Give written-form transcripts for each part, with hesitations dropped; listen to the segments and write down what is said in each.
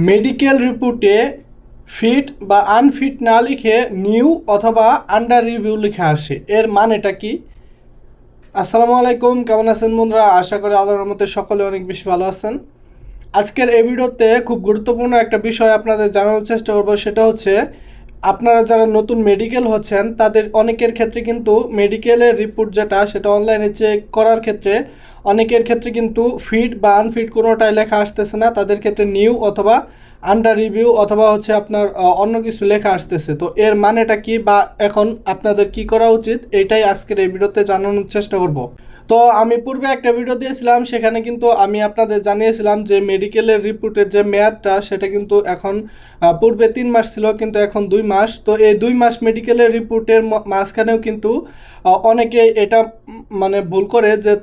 Medical রিপোর্টে fit বা unfit না লিখে নিউ অথবা আন্ডার রিভিউ লেখা আসে, এর মানেটা কি? আসসালামু আলাইকুম, কেমন আছেন বন্ধুরা? আশা করি আল্লাহর রহমতে সকলে অনেক বেশি ভালো আছেন। আজকের এই ভিডিওতে খুব গুরুত্বপূর্ণ একটা বিষয় আপনাদের জানানোর চেষ্টা করবো, সেটা হচ্ছে আপনারা যারা নতুন মেডিকেল হচ্ছেন তাদের অনেকের ক্ষেত্রে কিন্তু মেডিকেলের রিপোর্ট যেটা সেটা অনলাইনে চেক করার ক্ষেত্রে অনেকের ক্ষেত্রে কিন্তু ফিট বা আনফিট কোনোটাই লেখা আসতেছে না। তাদের ক্ষেত্রে নিউ অথবা আন্ডার রিভিউ অথবা হচ্ছে আপনার অন্য কিছু লেখা আসতেছে। তো এর মানেটা কি বা এখন আপনাদের কি করা উচিত, এটাই আজকের এই ভিডিওতে জানানোর চেষ্টা করব। তো আমি পূর্বে একটা ভিডিও দিয়েছিলাম, সেখানে কিন্তু আমি আপনাদের জানিয়েছিলাম যে মেডিকেলের রিপোর্টের যে মেয়াদটা সেটা কিন্তু এখন পূর্বে 3 মাস ছিল, কিন্তু এখন 2 মাস। তো এই 2 মাস মেডিকেলের রিপোর্টের মাঝখানেও কিন্তু অনেকে এটা মানে ভুল করে যে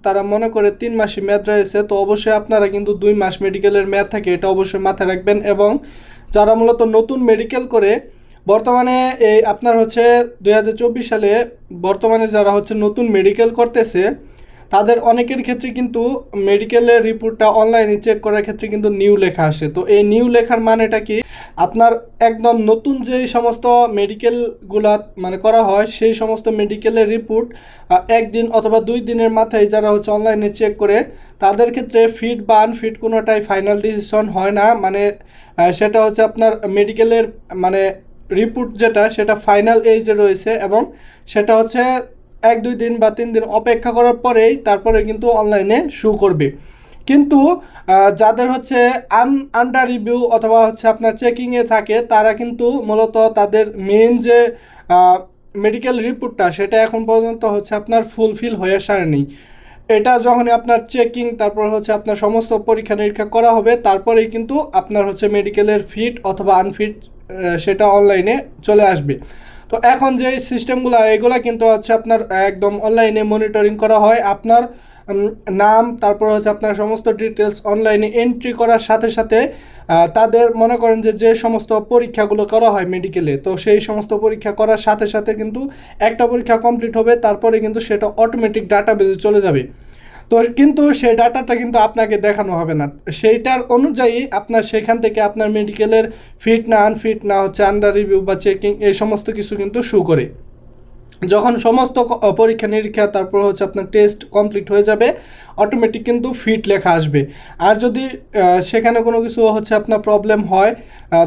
তারা মনে করে 3 মাসই মেয়াদ রয়েছে। তো অবশ্যই আপনারা কিন্তু 2 মাস মেডিকেলের মেয়াদ থাকে, এটা অবশ্যই মাথায় রাখবেন। এবং যারা মূলত নতুন মেডিকেল করে বর্তমানে এই আপনার হচ্ছে 2024 সালে বর্তমানে যারা হচ্ছে নতুন মেডিকেল করতেছে তাদের অনেকের ক্ষেত্রে কিন্তু মেডিকেলের রিপোর্টটা অনলাইনে চেক করার ক্ষেত্রে কিন্তু নিউ লেখা আসে। তো এই নিউ লেখার মানেটা কি? আপনার একদম নতুন যেই সমস্ত মেডিকেলগুলা মানে করা হয় সেই সমস্ত মেডিকেলের রিপোর্ট একদিন অথবা 2 দিনের মাথায় যারা হচ্ছে অনলাইনে চেক করে তাদের ক্ষেত্রে ফিট বা আনফিট কোনোটাই ফাইনাল ডিসিশন হয় না। মানে সেটা হচ্ছে আপনার মেডিকেলের মানে রিপোর্ট যেটা সেটা ফাইনাল এইজে রয়েছে এবং সেটা হচ্ছে 1-2 দিন বা 3 দিন অপেক্ষা করার পরেই তারপরে কিন্তু অনলাইনে শো করবে। কিন্তু যাদের হচ্ছে আন্ডার রিভিউ অথবা হচ্ছে আপনার চেকিংয়ে থাকে তারা কিন্তু মূলত তাদের মেন যে মেডিকেল রিপোর্টটা সেটা এখন পর্যন্ত হচ্ছে আপনার ফুলফিল হয়ে সারেনি। এটা যখনই আপনার চেকিং তারপর হচ্ছে আপনার সমস্ত পরীক্ষা নিরীক্ষা করা হবে তারপরেই কিন্তু আপনার হচ্ছে মেডিকেলের ফিট অথবা আনফিট সেটা অনলাইনে চলে আসবে। তো এখন যে সিস্টেমগুলো এগুলো কিন্তু হচ্ছে আপনার একদম অনলাইনে মনিটরিং করা হয়। আপনার নাম তারপর হচ্ছে আপনার সমস্ত ডিটেলস অনলাইনে এন্ট্রি করার সাথে সাথে তাদের মনে করেন যে যে সমস্ত পরীক্ষাগুলো করা হয় মেডিকেলে, তো সেই সমস্ত পরীক্ষা করার সাথে সাথে কিন্তু একটা পরীক্ষা কমপ্লিট হবে, তারপরে কিন্তু সেটা অটোমেটিক ডাটাবেজে চলে যাবে। তো কিন্তু সেই ডাটাটা কিন্তু আপনাকে দেখানো হবে না, সেইটার অনুযায়ী আপনার সেখান থেকে আপনার মেডিকেলের ফিট না আনফিট না হচ্ছে আন্ডার রিভিউ বা চেকিং এই সমস্ত কিছু কিন্তু শো করে। যখন সমস্ত পরীক্ষা নিরীক্ষা তারপর হচ্ছে আপনার টেস্ট কমপ্লিট হয়ে যাবে অটোমেটিক কিন্তু ফিট লেখা আসবে। আর যদি সেখানে কোনো কিছু হচ্ছে আপনার প্রবলেম হয়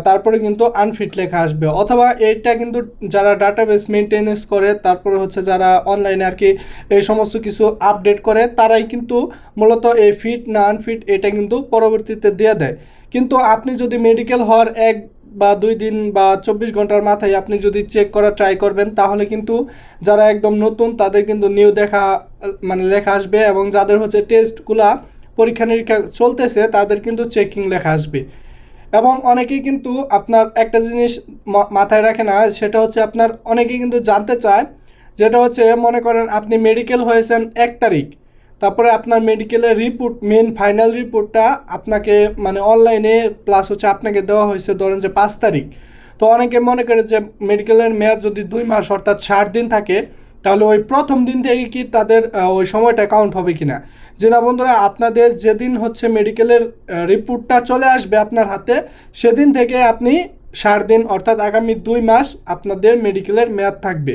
তারপরে কিন্তু আনফিট লেখা আসবে। অথবা এইটা কিন্তু যারা ডাটাবেস মেনটেনেন্স করে তারপরে হচ্ছে যারা অনলাইনে আর কি এই সমস্ত কিছু আপডেট করে তারাই কিন্তু মূলত এই ফিট না আনফিট এটা কিন্তু পরবর্তীতে দিয়ে দেয়। কিন্তু আপনি যদি মেডিকেল হওয়ার 1 বা 2 দিন বা 24 ঘন্টার মাথায় আপনি যদি চেক করা ট্রাই করবেন তাহলে কিন্তু যারা একদম নতুন তাদের কিন্তু নিউ দেখা মানে লেখা আসবে এবং যাদের হচ্ছে টেস্টগুলা পরীক্ষা নিরীক্ষা চলতেছে তাদের কিন্তু চেকিং লেখা আসবে। এবং অনেকেই কিন্তু আপনার একটা জিনিস মাথায় রাখে না, সেটা হচ্ছে আপনার অনেকেই কিন্তু জানতে চায়, যেটা হচ্ছে মনে করেন আপনি মেডিকেল হয়েছেন 1 তারিখ, তারপরে আপনার মেডিকেলের রিপোর্ট মেন ফাইনাল রিপোর্টটা আপনাকে মানে অনলাইনে প্লাস হচ্ছে আপনাকে দেওয়া হয়েছে ধরেন যে 5 তারিখ। তো অনেকে মনে করে যে মেডিকেলের মেয়াদ যদি 2 মাস অর্থাৎ 60 দিন থাকে তাহলে ওই প্রথম দিন থেকে কি তাদের ওই সময়টা কাউন্ট হবে কিনা। যে না বন্ধুরা, আপনাদের যেদিন হচ্ছে মেডিকেলের রিপোর্টটা চলে আসবে আপনার হাতে সেদিন থেকে আপনি 60 দিন অর্থাৎ আগামী 2 মাস আপনাদের মেডিকেলের মেয়াদ থাকবে।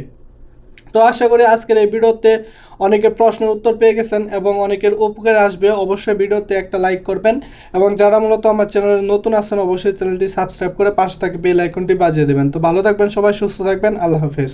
তো আশা করি আজকের এই ভিডিওতে অনেকের প্রশ্নের উত্তর পেয়ে গেছেন এবং অনেকের উপকারে আসবে। অবশ্যই ভিডিওতে একটা লাইক করবেন এবং যারা মূলত আমার চ্যানেলে নতুন আছেন অবশ্যই চ্যানেলটি সাবস্ক্রাইব করে পাশে থাকা বেল আইকনটি বাজিয়ে দেবেন। তো ভালো থাকবেন সবাই, সুস্থ থাকবেন, আল্লাহ হাফেজ।